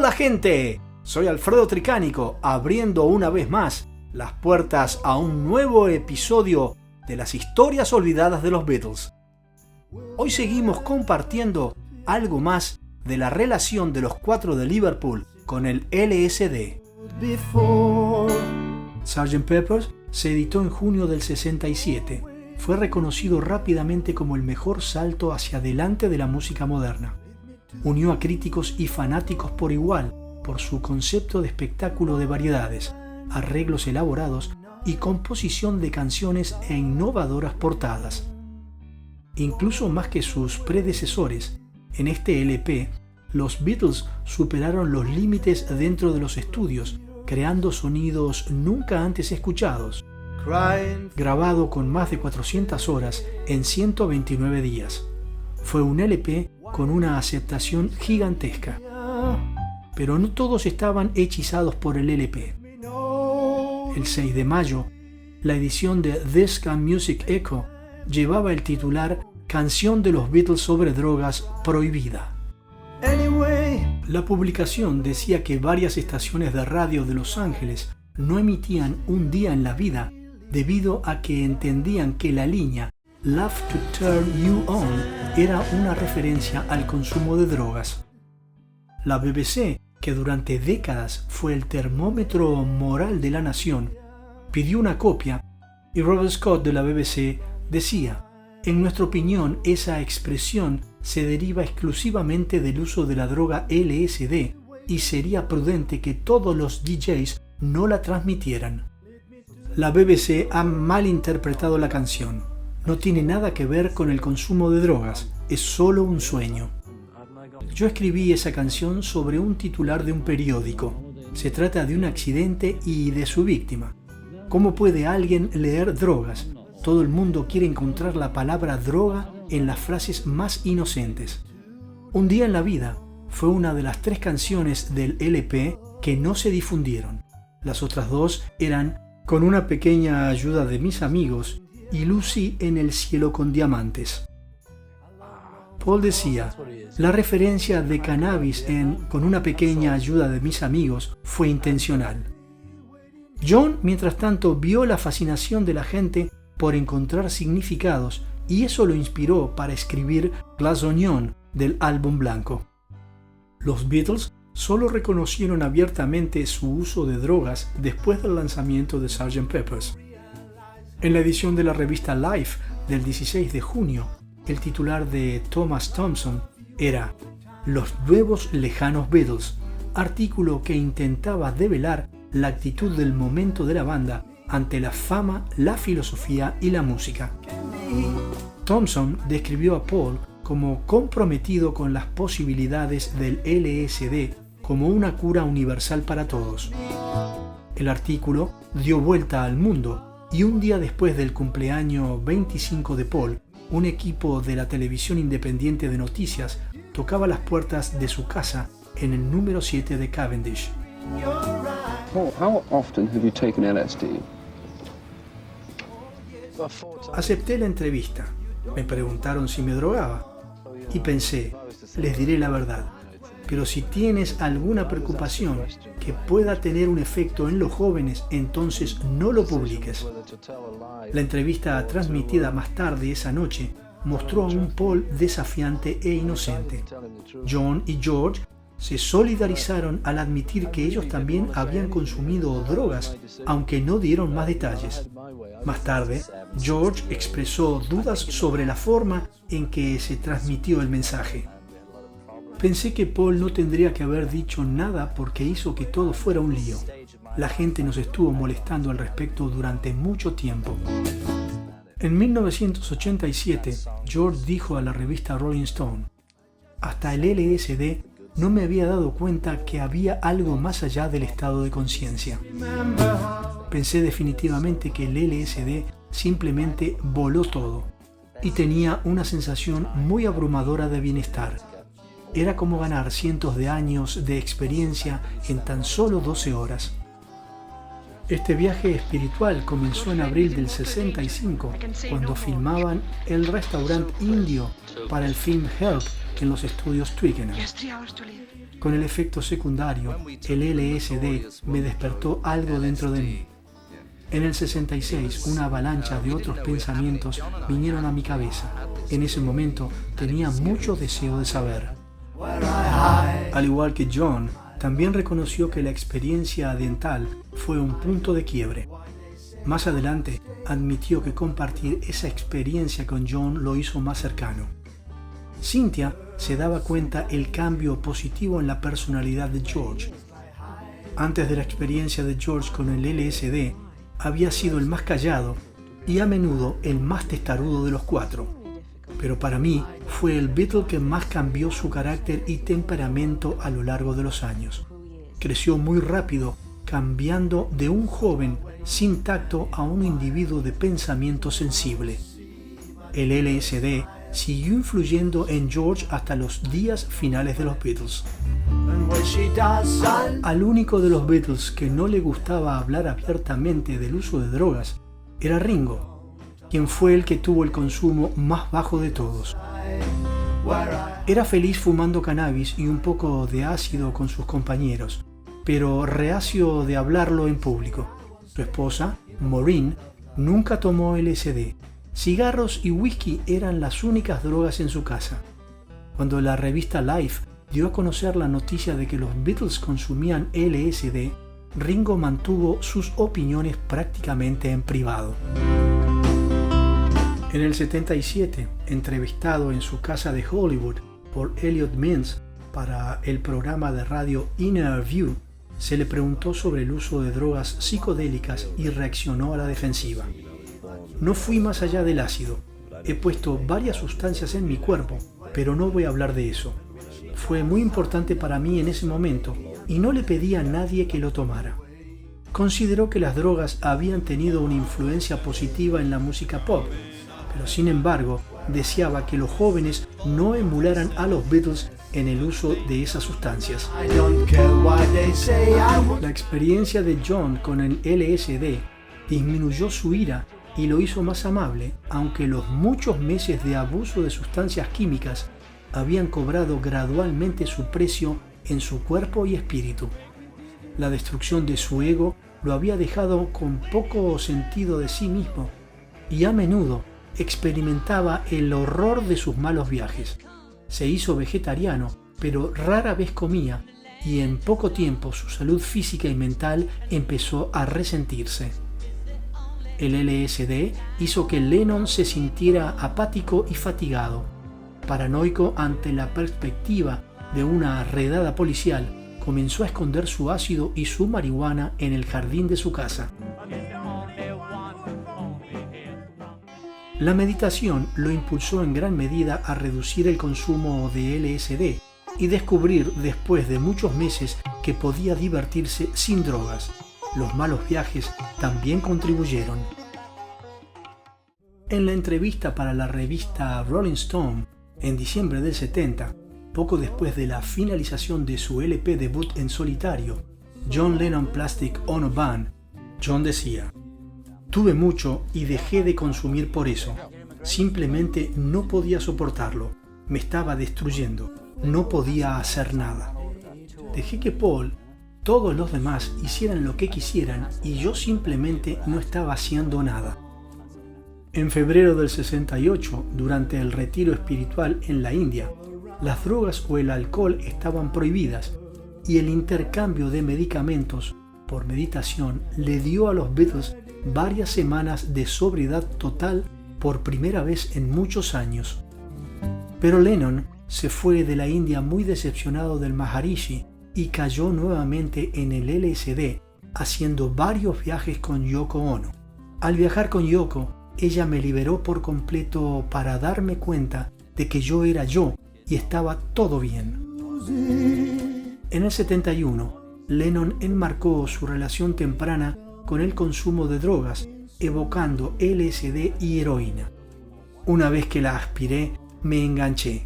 Hola gente, soy Alfredo Tricánico, abriendo una vez más las puertas a un nuevo episodio de las historias olvidadas de los Beatles. Hoy seguimos compartiendo algo más de la relación de los cuatro de Liverpool con el LSD. Sgt. Pepper's se editó en junio del 67. Fue reconocido rápidamente como el mejor salto hacia adelante de la música moderna. Unió a críticos y fanáticos por igual por su concepto de espectáculo de variedades, arreglos elaborados y composición de canciones e innovadoras portadas. Incluso más que sus predecesores, en este LP, los Beatles superaron los límites dentro de los estudios, creando sonidos nunca antes escuchados. Grabado con más de 400 horas en 129 días. Fue un LP con una aceptación gigantesca. Pero no todos estaban hechizados por el LP. El 6 de mayo, la edición de Disc and Music Echo llevaba el titular Canción de los Beatles sobre drogas prohibida. La publicación decía que varias estaciones de radio de Los Ángeles no emitían Un día en la vida debido a que entendían que la línea Love to Turn You On era una referencia al consumo de drogas. La BBC, que durante décadas fue el termómetro moral de la nación, pidió una copia y Robert Scott de la BBC decía: en nuestra opinión, esa expresión se deriva exclusivamente del uso de la droga LSD y sería prudente que todos los DJs no la transmitieran. La BBC ha malinterpretado la canción. No tiene nada que ver con el consumo de drogas, es solo un sueño. Yo escribí esa canción sobre un titular de un periódico. Se trata de un accidente y de su víctima. ¿Cómo puede alguien leer drogas? Todo el mundo quiere encontrar la palabra droga en las frases más inocentes. Un día en la vida fue una de las 3 canciones del LP que no se difundieron. Las otras 2 eran Con una pequeña ayuda de mis amigos y Lucy en el cielo con diamantes. Paul decía, la referencia de cannabis en Con una pequeña ayuda de mis amigos fue intencional. John, mientras tanto, vio la fascinación de la gente por encontrar significados y eso lo inspiró para escribir Glass Onion del álbum blanco. Los Beatles solo reconocieron abiertamente su uso de drogas después del lanzamiento de Sgt. Pepper's. En la edición de la revista Life del 16 de junio, el titular de Thomas Thompson era Los nuevos lejanos Beatles, artículo que intentaba develar la actitud del momento de la banda ante la fama, la filosofía y la música. Thompson describió a Paul como comprometido con las posibilidades del LSD como una cura universal para todos. El artículo dio vuelta al mundo y un día después del cumpleaños 25 de Paul, un equipo de la televisión independiente de noticias tocaba las puertas de su casa en el número 7 de Cavendish. Paul, how often have you taken LSD? Acepté la entrevista. Me preguntaron si me drogaba y pensé, les diré la verdad. Pero si tienes alguna preocupación que pueda tener un efecto en los jóvenes, entonces no lo publiques. La entrevista transmitida más tarde esa noche mostró a un Paul desafiante e inocente. John y George se solidarizaron al admitir que ellos también habían consumido drogas, aunque no dieron más detalles. Más tarde, George expresó dudas sobre la forma en que se transmitió el mensaje. Pensé que Paul no tendría que haber dicho nada porque hizo que todo fuera un lío. La gente nos estuvo molestando al respecto durante mucho tiempo. En 1987, George dijo a la revista Rolling Stone, hasta el LSD no me había dado cuenta que había algo más allá del estado de conciencia. Pensé definitivamente que el LSD simplemente voló todo y tenía una sensación muy abrumadora de bienestar. Era como ganar cientos de años de experiencia en tan solo 12 horas. Este viaje espiritual comenzó en abril del 65, cuando filmaban El restaurante indio para el film Help en los estudios Twickenham. Con el efecto secundario, el LSD me despertó algo dentro de mí. En el 66, una avalancha de otros pensamientos vinieron a mi cabeza. En ese momento tenía mucho deseo de saber. Al igual que John, también reconoció que la experiencia dental fue un punto de quiebre. Más adelante, admitió que compartir esa experiencia con John lo hizo más cercano. Cynthia se daba cuenta el cambio positivo en la personalidad de George. Antes de la experiencia de George con el LSD, había sido el más callado y a menudo el más testarudo de los cuatro. Pero para mí fue el Beatle que más cambió su carácter y temperamento a lo largo de los años. Creció muy rápido, cambiando de un joven sin tacto a un individuo de pensamiento sensible. El LSD siguió influyendo en George hasta los días finales de los Beatles. Al único de los Beatles que no le gustaba hablar abiertamente del uso de drogas era Ringo, quien fue el que tuvo el consumo más bajo de todos. Era feliz fumando cannabis y un poco de ácido con sus compañeros, pero reacio de hablarlo en público. Su esposa, Maureen, nunca tomó LSD. Cigarros y whisky eran las únicas drogas en su casa. Cuando la revista Life dio a conocer la noticia de que los Beatles consumían LSD, Ringo mantuvo sus opiniones prácticamente en privado. En el 77, entrevistado en su casa de Hollywood por Elliot Mintz para el programa de radio Inner View, se le preguntó sobre el uso de drogas psicodélicas y reaccionó a la defensiva. No fui más allá del ácido. He puesto varias sustancias en mi cuerpo, pero no voy a hablar de eso. Fue muy importante para mí en ese momento y no le pedí a nadie que lo tomara. Consideró que las drogas habían tenido una influencia positiva en la música pop, pero sin embargo deseaba que los jóvenes no emularan a los Beatles en el uso de esas sustancias. La experiencia de John con el LSD disminuyó su ira y lo hizo más amable, aunque los muchos meses de abuso de sustancias químicas habían cobrado gradualmente su precio en su cuerpo y espíritu. La destrucción de su ego lo había dejado con poco sentido de sí mismo y a menudo experimentaba el horror de sus malos viajes. Se hizo vegetariano, pero rara vez comía y en poco tiempo su salud física y mental empezó a resentirse. El LSD hizo que Lennon se sintiera apático y fatigado. Paranoico ante la perspectiva de una redada policial, comenzó a esconder su ácido y su marihuana en el jardín de su casa. La meditación lo impulsó en gran medida a reducir el consumo de LSD y descubrir después de muchos meses que podía divertirse sin drogas. Los malos viajes también contribuyeron. En la entrevista para la revista Rolling Stone, en diciembre del 70, poco después de la finalización de su LP debut en solitario, John Lennon Plastic Ono Band, John decía: "Tuve mucho y dejé de consumir por eso. Simplemente no podía soportarlo. Me estaba destruyendo. No podía hacer nada. Dejé que Paul, todos los demás hicieran lo que quisieran y yo simplemente no estaba haciendo nada". En febrero del 68, durante el retiro espiritual en la India, las drogas o el alcohol estaban prohibidas y el intercambio de medicamentos por meditación le dio a los Beatles varias semanas de sobriedad total por primera vez en muchos años. Pero Lennon se fue de la India muy decepcionado del Maharishi y cayó nuevamente en el LSD, haciendo varios viajes con Yoko Ono. Al viajar con Yoko, ella me liberó por completo para darme cuenta de que yo era yo y estaba todo bien. En el 71, Lennon enmarcó su relación temprana con el consumo de drogas, evocando LSD y heroína. Una vez que la aspiré, me enganché.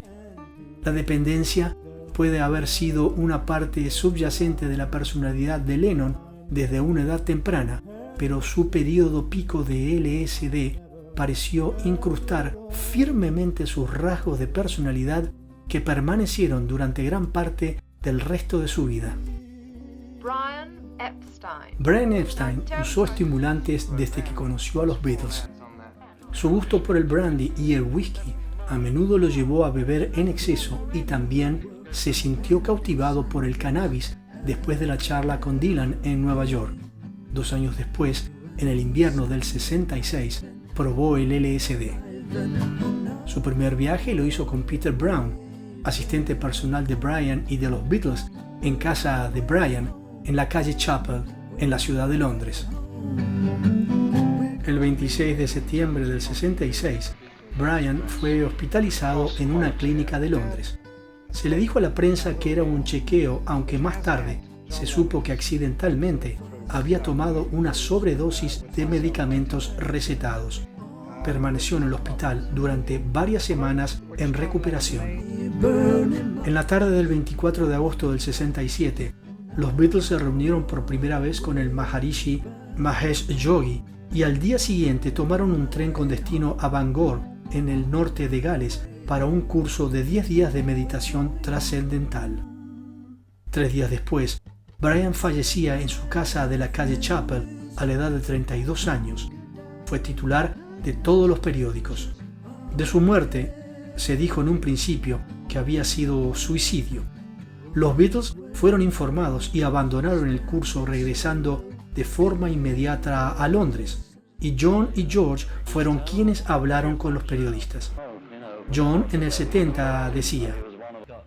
La dependencia puede haber sido una parte subyacente de la personalidad de Lennon desde una edad temprana, pero su periodo pico de LSD pareció incrustar firmemente sus rasgos de personalidad que permanecieron durante gran parte del resto de su vida. Brian Epstein usó estimulantes desde que conoció a los Beatles. Su gusto por el brandy y el whisky a menudo lo llevó a beber en exceso y también se sintió cautivado por el cannabis después de la charla con Dylan en Nueva York. 2 años después, en el invierno del 66, probó el LSD. Su primer viaje lo hizo con Peter Brown, asistente personal de Brian y de los Beatles, en casa de Brian, en la calle Chapel, en la ciudad de Londres. El 26 de septiembre del 66, Brian fue hospitalizado en una clínica de Londres. Se le dijo a la prensa que era un chequeo, aunque más tarde se supo que accidentalmente había tomado una sobredosis de medicamentos recetados. Permaneció en el hospital durante varias semanas en recuperación. En la tarde del 24 de agosto del 67, los Beatles se reunieron por primera vez con el Maharishi Mahesh Yogi y al día siguiente tomaron un tren con destino a Bangor, en el norte de Gales, para un curso de 10 días de meditación trascendental. 3 días después, Brian fallecía en su casa de la calle Chapel a la edad de 32 años. Fue titular de todos los periódicos. De su muerte, se dijo en un principio que había sido suicidio. Los Beatles fueron informados y abandonaron el curso regresando de forma inmediata a Londres, y John y George fueron quienes hablaron con los periodistas. John en el 70 decía: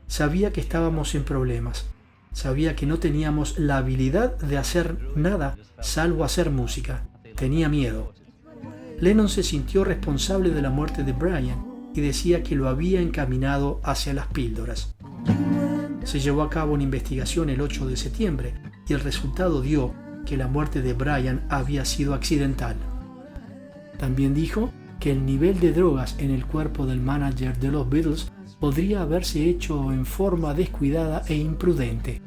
sabía que estábamos en problemas, sabía que no teníamos la habilidad de hacer nada salvo hacer música, tenía miedo. Lennon se sintió responsable de la muerte de Brian y decía que lo había encaminado hacia las píldoras. Se llevó a cabo una investigación el 8 de septiembre y el resultado dio que la muerte de Brian había sido accidental. También dijo que el nivel de drogas en el cuerpo del manager de los Beatles podría haberse hecho en forma descuidada e imprudente.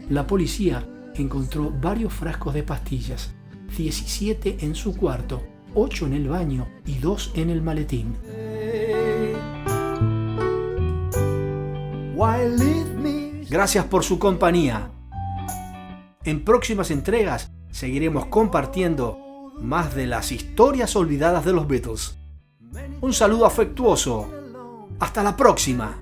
La policía encontró varios frascos de pastillas, 17 en su cuarto, 8 en el baño y 2 en el maletín. Gracias por su compañía. En próximas entregas seguiremos compartiendo más de las historias olvidadas de los Beatles. Un saludo afectuoso. Hasta la próxima.